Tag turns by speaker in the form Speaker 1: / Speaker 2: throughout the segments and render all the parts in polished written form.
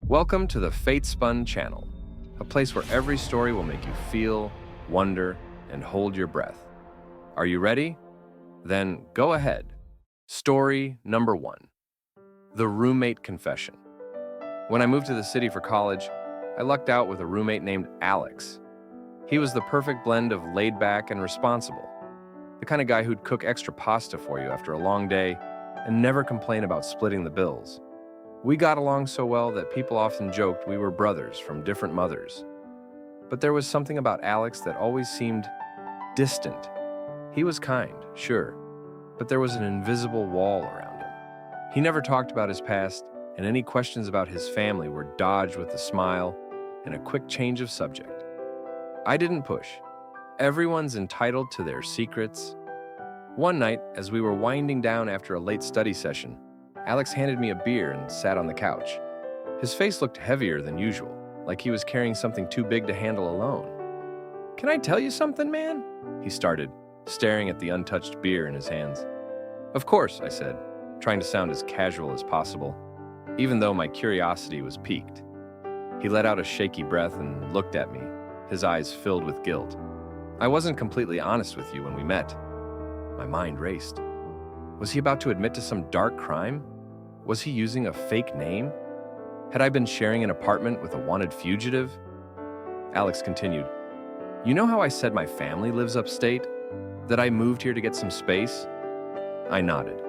Speaker 1: Welcome to the Fate Spun channel, a place where every story will make you feel, wonder, and hold your breath. Are you ready? Then go ahead. Story number 1. The Roommate Confession. When I moved to the city for college, I lucked out with a roommate named Alex. He was the perfect blend of laid back and responsible, the kind of guy who'd cook extra pasta for you after a long day and never complain about splitting the bills. We got along so well that people often joked we were brothers from different mothers. But there was something about Alex that always seemed distant. He was kind, sure, but there was an invisible wall around him. He never talked about his past, and any questions about his family were dodged with a smile and a quick change of subject. I didn't push. Everyone's entitled to their secrets. One night, as we were winding down after a late study session, Alex handed me a beer and sat on the couch. His face looked heavier than usual, like he was carrying something too big to handle alone. "Can I tell you something, man?" he started, staring at the untouched beer in his hands. "Of course," I said, trying to sound as casual as possible, even though my curiosity was piqued. He let out a shaky breath and looked at me, his eyes filled with guilt. "I wasn't completely honest with you when we met." My mind raced. Was he about to admit to some dark crime? Was he using a fake name? Had I been sharing an apartment with a wanted fugitive? Alex continued, "You know how I said my family lives upstate? That I moved here to get some space?" I nodded.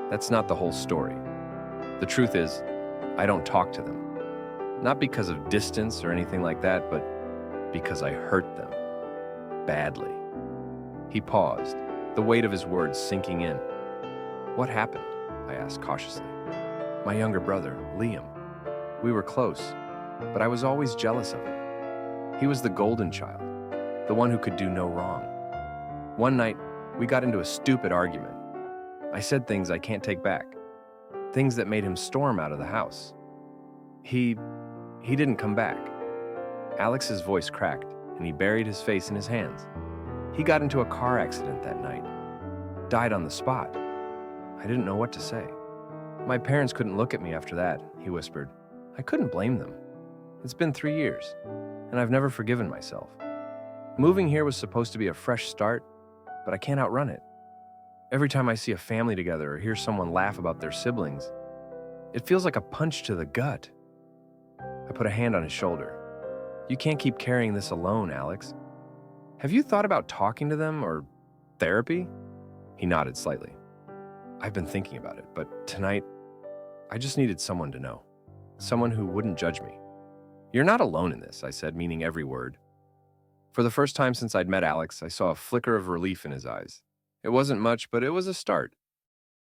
Speaker 1: "That's not the whole story. The truth is, I don't talk to them. Not because of distance or anything like that, but because I hurt them. Badly." He paused, the weight of his words sinking in. "What happened?" I asked cautiously. "My younger brother, Liam. We were close, but I was always jealous of him. He was the golden child, the one who could do no wrong. One night, we got into a stupid argument. I said things I can't take back, things that made him storm out of the house. He didn't come back." Alex's voice cracked, and he buried his face in his hands. "He got into a car accident that night. Died on the spot." I didn't know what to say. "My parents couldn't look at me after that," he whispered. "I couldn't blame them. It's been 3 years, and I've never forgiven myself. Moving here was supposed to be a fresh start, but I can't outrun it. Every time I see a family together or hear someone laugh about their siblings, it feels like a punch to the gut." I put a hand on his shoulder. "You can't keep carrying this alone, Alex. Have you thought about talking to them or therapy?" He nodded slightly. "I've been thinking about it, but tonight, I just needed someone to know. Someone who wouldn't judge me." "You're not alone in this," I said, meaning every word. For the first time since I'd met Alex, I saw a flicker of relief in his eyes. It wasn't much, but it was a start.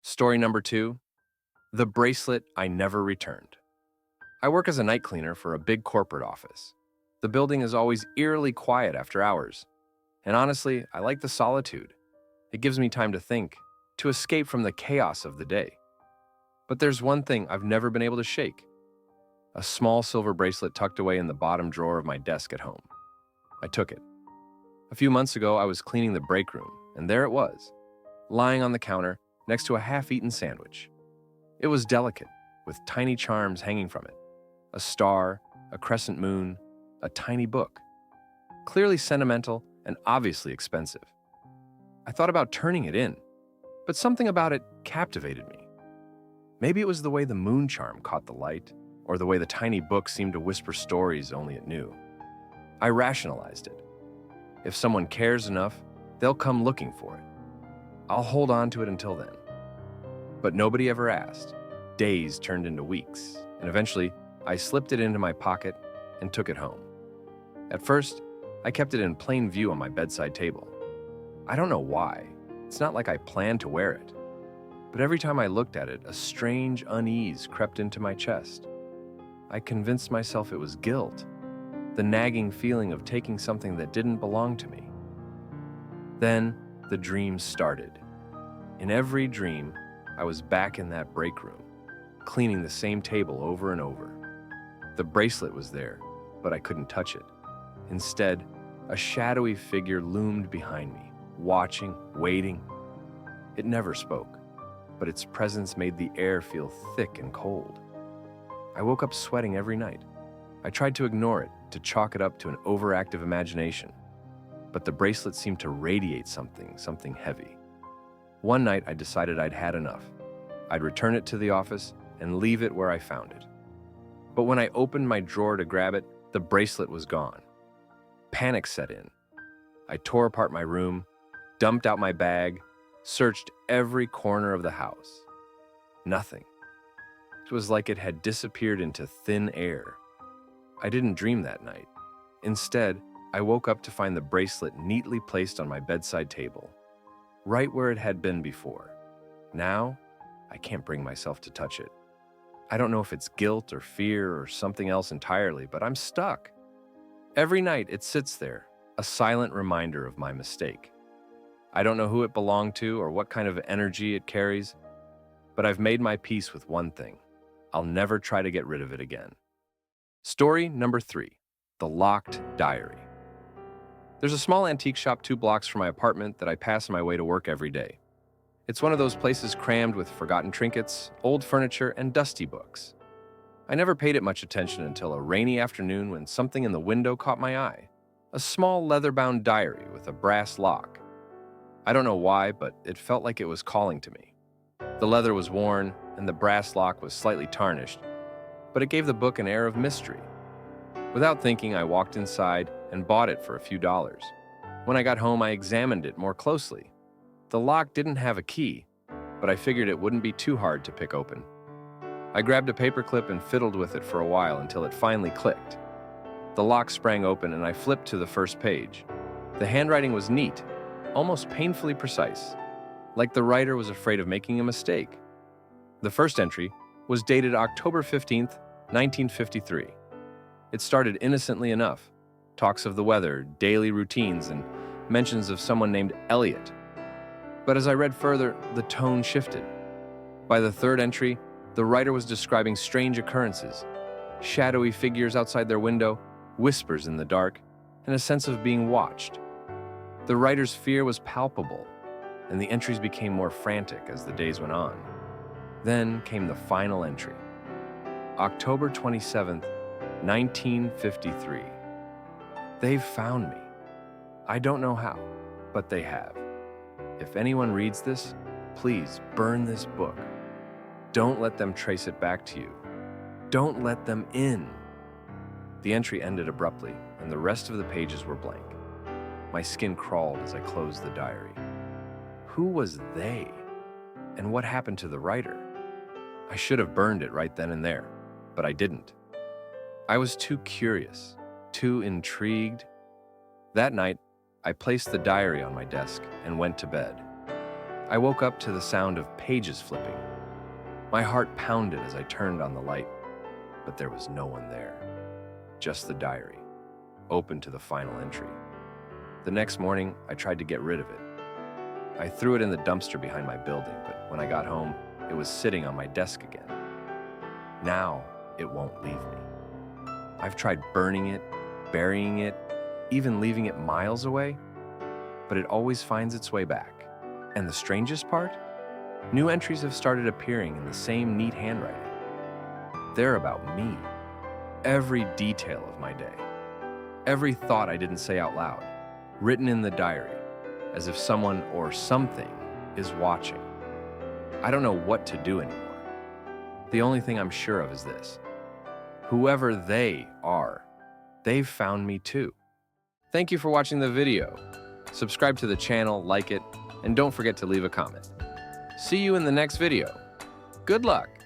Speaker 1: Story number 2, the bracelet I never returned. I work as a night cleaner for a big corporate office. The building is always eerily quiet after hours. And honestly, I like the solitude. It gives me time to think, to escape from the chaos of the day. But there's one thing I've never been able to shake. A small silver bracelet tucked away in the bottom drawer of my desk at home. I took it. A few months ago, I was cleaning the break room, and there it was, lying on the counter next to a half-eaten sandwich. It was delicate, with tiny charms hanging from it. A star, a crescent moon, a tiny book. Clearly sentimental and obviously expensive. I thought about turning it in, but something about it captivated me. Maybe it was the way the moon charm caught the light, or the way the tiny book seemed to whisper stories only it knew. I rationalized it. If someone cares enough, they'll come looking for it. I'll hold on to it until then. But nobody ever asked. Days turned into weeks, and eventually, I slipped it into my pocket and took it home. At first, I kept it in plain view on my bedside table. I don't know why. It's not like I planned to wear it. But every time I looked at it, a strange unease crept into my chest. I convinced myself it was guilt, the nagging feeling of taking something that didn't belong to me. Then, the dreams started. In every dream, I was back in that break room, cleaning the same table over and over. The bracelet was there, but I couldn't touch it. Instead, a shadowy figure loomed behind me, watching, waiting. It never spoke, but its presence made the air feel thick and cold. I woke up sweating every night. I tried to ignore it, to chalk it up to an overactive imagination. But the bracelet seemed to radiate something heavy. One night, I decided I'd had enough. I'd return it to the office and leave it where I found it. But when I opened my drawer to grab it, the bracelet was gone. Panic set in. I tore apart my room, dumped out my bag, searched every corner of the house. Nothing. It was like it had disappeared into thin air. I didn't dream that night. Instead, I woke up to find the bracelet neatly placed on my bedside table, right where it had been before. Now, I can't bring myself to touch it. I don't know if it's guilt or fear or something else entirely, but I'm stuck. Every night it sits there, a silent reminder of my mistake. I don't know who it belonged to or what kind of energy it carries, but I've made my peace with one thing. I'll never try to get rid of it again. Story number 3, The Locked Diary. There's a small antique shop 2 blocks from my apartment that I pass on my way to work every day. It's one of those places crammed with forgotten trinkets, old furniture, and dusty books. I never paid it much attention until a rainy afternoon when something in the window caught my eye. A small leather-bound diary with a brass lock. I don't know why, but it felt like it was calling to me. The leather was worn, and the brass lock was slightly tarnished, but it gave the book an air of mystery. Without thinking, I walked inside and bought it for a few dollars. When I got home, I examined it more closely. The lock didn't have a key, but I figured it wouldn't be too hard to pick open. I grabbed a paperclip and fiddled with it for a while until it finally clicked. The lock sprang open and I flipped to the first page. The handwriting was neat, almost painfully precise, like the writer was afraid of making a mistake. The first entry was dated October 15th, 1953. It started innocently enough, talks of the weather, daily routines, and mentions of someone named Elliot. But as I read further, the tone shifted. By the third entry, the writer was describing strange occurrences, shadowy figures outside their window, whispers in the dark, and a sense of being watched. The writer's fear was palpable, and the entries became more frantic as the days went on. Then came the final entry. October 27th, 1953. They've found me. I don't know how, but they have. If anyone reads this, please burn this book. Don't let them trace it back to you. Don't let them in. The entry ended abruptly, and the rest of the pages were blank. My skin crawled as I closed the diary. Who was they? And what happened to the writer? I should have burned it right then and there, but I didn't. I was too curious, too intrigued. That night, I placed the diary on my desk and went to bed. I woke up to the sound of pages flipping. My heart pounded as I turned on the light, but there was no one there. Just the diary, open to the final entry. The next morning, I tried to get rid of it. I threw it in the dumpster behind my building, but when I got home, it was sitting on my desk again. Now, it won't leave me. I've tried burning it, burying it, even leaving it miles away, but it always finds its way back. And the strangest part? New entries have started appearing in the same neat handwriting. They're about me. Every detail of my day. Every thought I didn't say out loud, written in the diary, as if someone or something is watching. I don't know what to do anymore. The only thing I'm sure of is this. Whoever they are, they've found me too. Thank you for watching the video. Subscribe to the channel, like it, and don't forget to leave a comment. See you in the next video. Good luck!